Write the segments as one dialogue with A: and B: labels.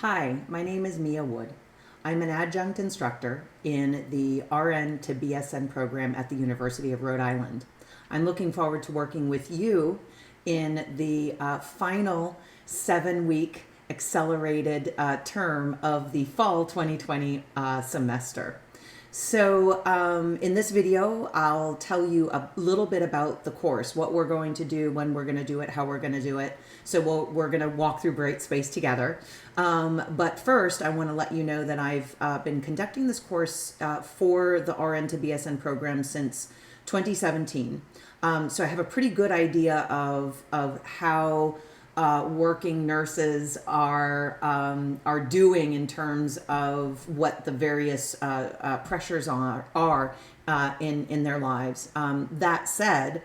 A: Hi, my name is Mia Wood. I'm an adjunct instructor in the RN to BSN program at the University of Rhode Island. I'm looking forward to working with you in the final 7 week accelerated term of the fall 2020 semester. In this video, I'll tell you a little bit about the course, what we're going to do, when we're going to do it, how we're going to do it. We're going to walk through Bright Space together. But first, I want to let you know that I've been conducting this course for the RN to BSN program since 2017. So I have a pretty good idea of how working nurses are doing in terms of what the various pressures are in their lives. That said,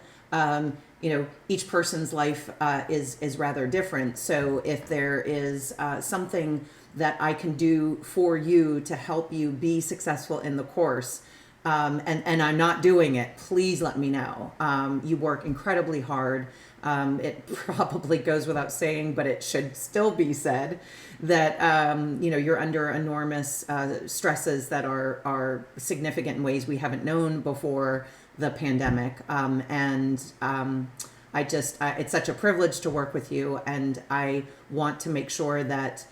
A: each person's life is rather different. So if there is something that I can do for you to help you be successful in the course, and I'm not doing it, please let me know. You work incredibly hard. It probably goes without saying, but it should still be said that you're under enormous stresses that are significant in ways we haven't known before the pandemic. It's such a privilege to work with you, and I want to make sure that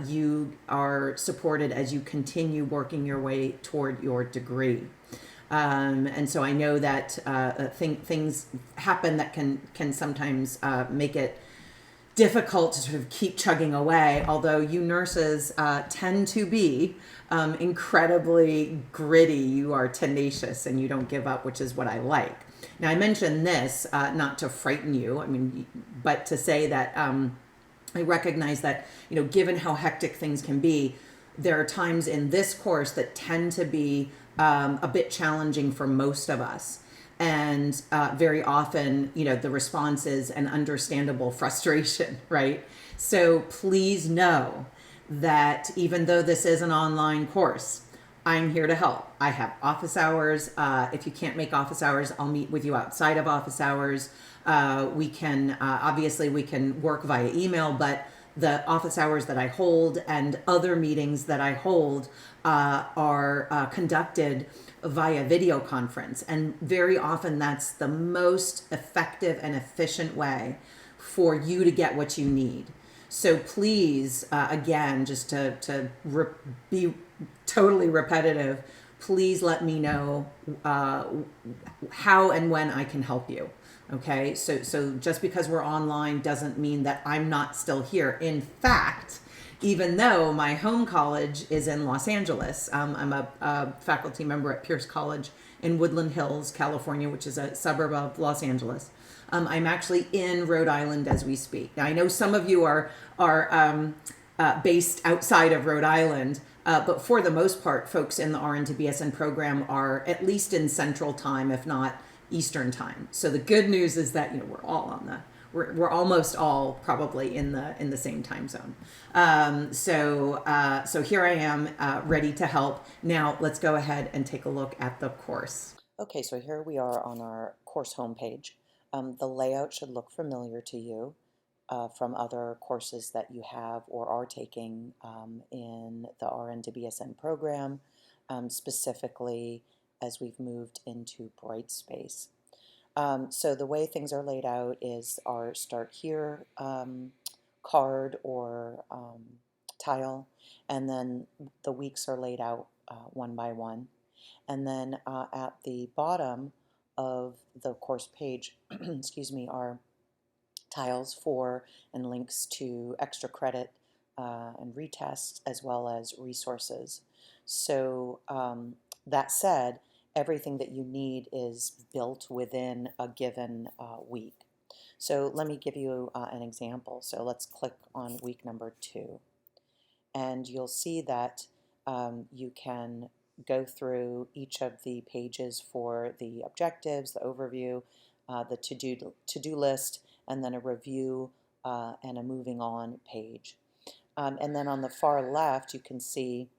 A: you are supported as you continue working your way toward your degree. And so I know that things happen that can sometimes make it difficult to sort of keep chugging away, although you nurses tend to be incredibly gritty. You are tenacious and you don't give up, which is what I like. Now, I mention this not to frighten you, but to say that I recognize that, given how hectic things can be, there are times in this course that tend to be a bit challenging for most of us. And very often, the response is an understandable frustration, right? So please know that even though this is an online course, I'm here to help. I have office hours. If you can't make office hours, I'll meet with you outside of office hours. Obviously we can work via email, but the office hours that I hold and other meetings that I hold are conducted via video conference. And very often that's the most effective and efficient way for you to get what you need. So please, again, just to be totally repetitive, please let me know how and when I can help you. Okay, so just because we're online doesn't mean that I'm not still here. In fact, even though my home college is in Los Angeles, I'm a faculty member at Pierce College in Woodland Hills, California, which is a suburb of Los Angeles. I'm actually in Rhode Island as we speak. Now, I know some of you are based outside of Rhode Island, but for the most part, folks in the RN to BSN program are at least in Central Time, if not Eastern Time. So the good news is that we're almost all probably in the same time zone. So here I am ready to help. Now let's go ahead and take a look at the course. Okay, so here we are on our course homepage. The layout should look familiar to you from other courses that you have or are taking in the RN to BSN program, specifically as we've moved into Bright Space. So the way things are laid out is our Start Here card or tile, and then the weeks are laid out one by one. And then at the bottom of the course page, excuse me, are tiles for and links to extra credit and retests, as well as resources. So that said, everything that you need is built within a given week. So let me give you an example. So let's click on week number 2. And you'll see that you can go through each of the pages for the objectives, the overview, the to-do list, and then a review and a moving on page. And then on the far left, you can see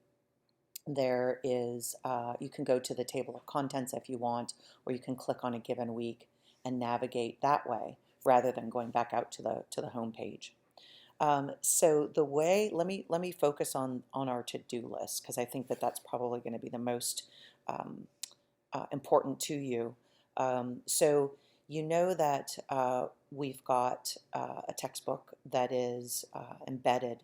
A: there is, you can go to the table of contents if you want, or you can click on a given week and navigate that way rather than going back out to the home page. So the way, let me focus on our to-do list, because I think that that's probably going to be the most um, important to you. So you know that we've got a textbook that is embedded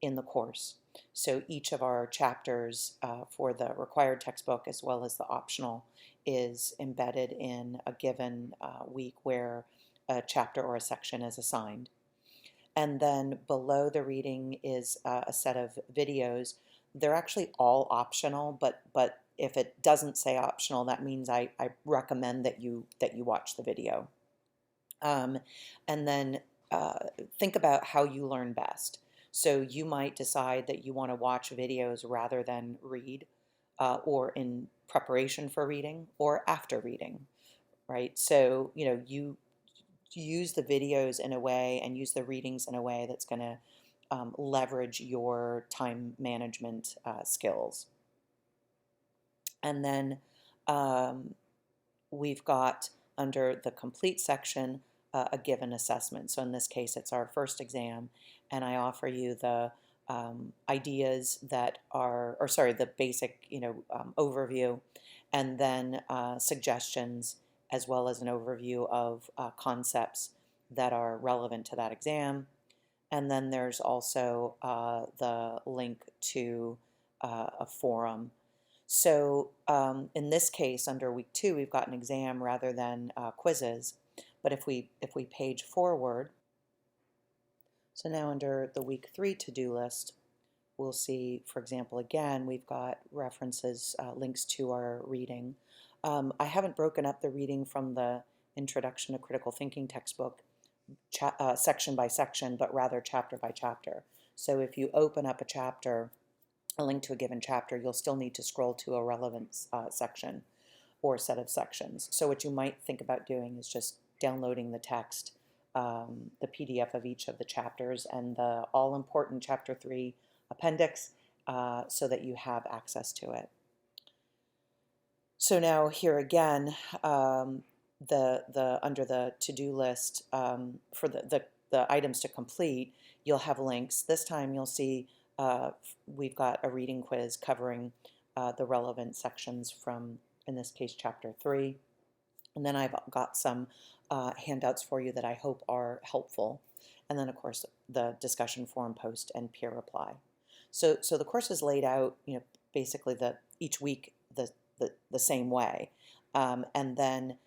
A: in the course. So each of our chapters for the required textbook as well as the optional is embedded in a given week where a chapter or a section is assigned. And then below the reading is a set of videos. They're actually all optional, but if it doesn't say optional, that means I recommend that you watch the video. Um, and then think about how you learn best. So you might decide that you want to watch videos rather than read, or in preparation for reading, or after reading, right? So you use the videos in a way and use the readings in a way that's going to leverage your time management skills. And then um, we've got under the complete section a given assessment. So in this case, it's our first exam, and I offer you the ideas that are, or sorry, the basic, overview, and then suggestions, as well as an overview of concepts that are relevant to that exam. And then there's also the link to a forum. So in this case, under week 2, we've got an exam rather than quizzes. But if we page forward, so now under the week 3 to-do list, we'll see, for example, again, we've got references, links to our reading. I haven't broken up the reading from the Introduction to Critical Thinking textbook section by section, but rather chapter by chapter. So if you open up a link to a given chapter, you'll still need to scroll to a relevant section or set of sections. So what you might think about doing is just downloading the text, the PDF of each of the chapters, and the all-important Chapter 3 appendix, so that you have access to it. So now here again, the under the to-do list, for the items to complete, you'll have links. This time you'll see we've got a reading quiz covering the relevant sections from, in this case, Chapter 3. And then I've got some handouts for you that I hope are helpful. And then, of course, the discussion forum post and peer reply. So the course is laid out, basically each week the same way. And then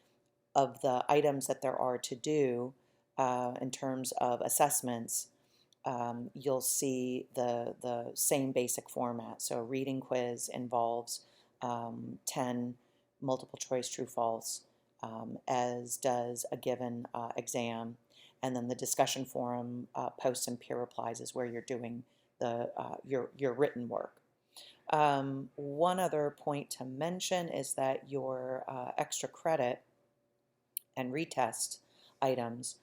A: of the items that there are to do in terms of assessments, you'll see the same basic format. So a reading quiz involves 10 multiple choice true false, as does a given exam. And then the discussion forum posts and peer replies is where you're doing your written work. One other point to mention is that your extra credit and retest items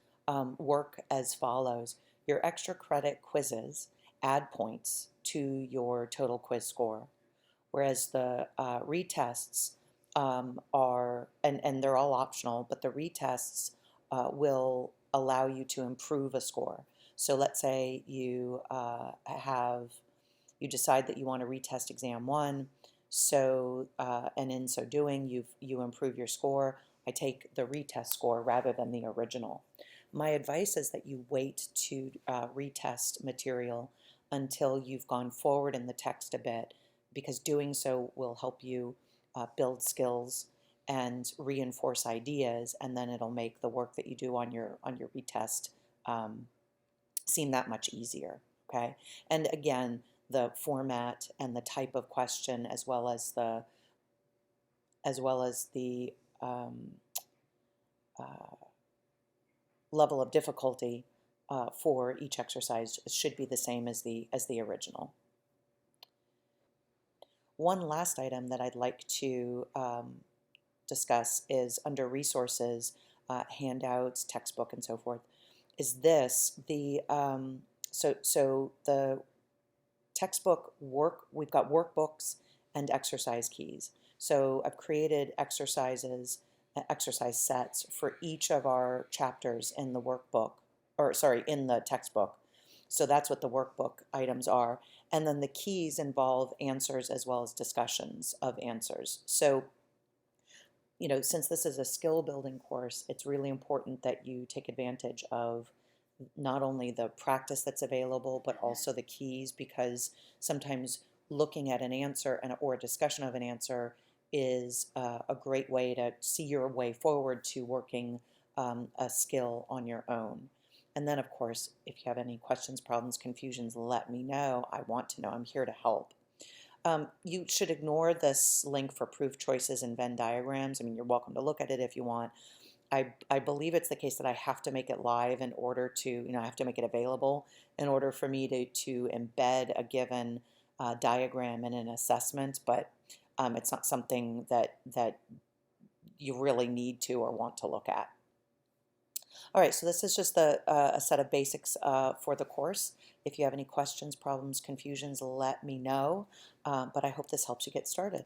A: work as follows. Your extra credit quizzes add points to your total quiz score, whereas the retests are, and they're all optional, but the retests will allow you to improve a score. So let's say you decide that you want to retest exam 1, so and in so doing you improve your score. I take the retest score rather than the original. My advice is that you wait to retest material until you've gone forward in the text a bit, because doing so will help you build skills and reinforce ideas, and then it'll make the work that you do on your retest seem that much easier. Okay, and again, the format and the type of question, as well as the um, uh, level of difficulty for each exercise should be the same as the original. One last item that I'd like to discuss is under resources, handouts, textbook, and so forth. Is this the so the textbook work? We've got workbooks and exercise keys. So I've created exercise sets for each of our chapters in the workbook, or sorry, in the textbook. So that's what the workbook items are. And then the keys involve answers as well as discussions of answers. So, since this is a skill building course, it's really important that you take advantage of not only the practice that's available, but also the keys, because sometimes looking at an answer or a discussion of an answer is a great way to see your way forward to working a skill on your own. And then, of course, if you have any questions, problems, confusions, let me know. I want to know. I'm here to help. You should ignore this link for proof choices and Venn diagrams. I mean, you're welcome to look at it if you want. I believe it's the case that I have to make it live in order to, I have to make it available in order for me to embed a given diagram in an assessment, but it's not something that you really need to or want to look at. All right, so this is just a set of basics for the course. If you have any questions, problems, confusions, let me know, but I hope this helps you get started.